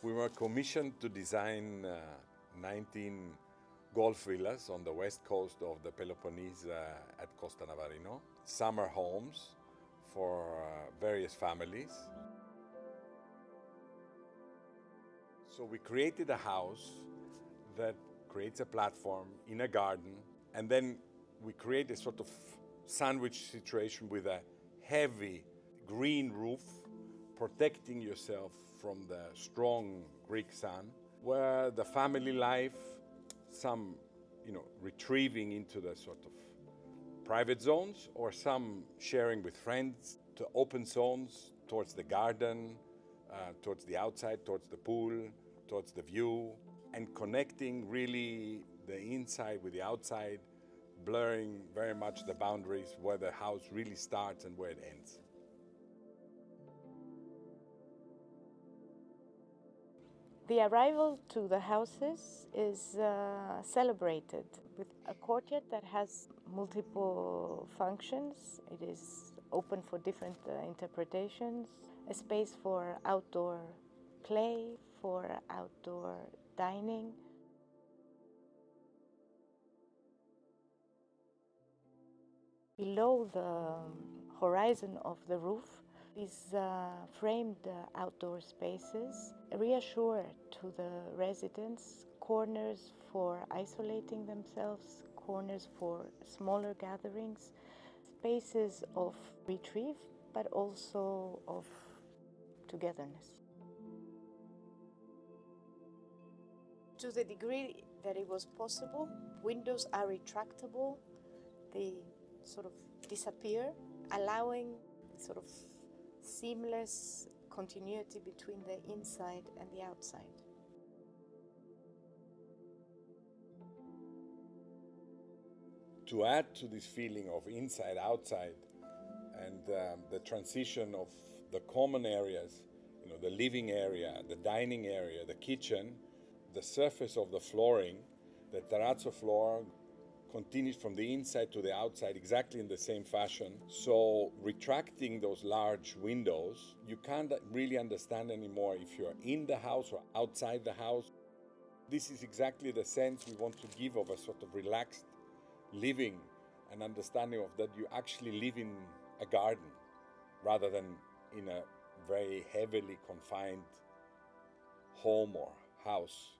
We were commissioned to design 19 golf villas on the west coast of the Peloponnese at Costa Navarino, summer homes for various families. So we created a house that creates a platform in a garden, and then we create a sort of sandwich situation with a heavy green roof protecting yourself from the strong Greek sun, where the family life, some retrieving into the sort of private zones, or some sharing with friends, to open zones towards the garden, towards the outside, towards the pool, towards the view, and connecting really the inside with the outside, blurring very much the boundaries where the house really starts and where it ends. The arrival to the houses is celebrated with a courtyard that has multiple functions. It is open for different interpretations, a space for outdoor play, for outdoor dining. Below the horizon of the roof, these framed outdoor spaces reassure to the residents corners for isolating themselves, corners for smaller gatherings, spaces of retrieve, but also of togetherness. To the degree that it was possible, windows are retractable. They sort of disappear, allowing sort of seamless continuity between the inside and the outside. To add to this feeling of inside-outside and the transition of the common areas, the living area, the dining area, the kitchen, the surface of the flooring, the terrazzo floor continues from the inside to the outside exactly in the same fashion. So retracting those large windows, you can't really understand anymore if you're in the house or outside the house. This is exactly the sense we want to give of a sort of relaxed living, an understanding of that you actually live in a garden rather than in a very heavily confined home or house.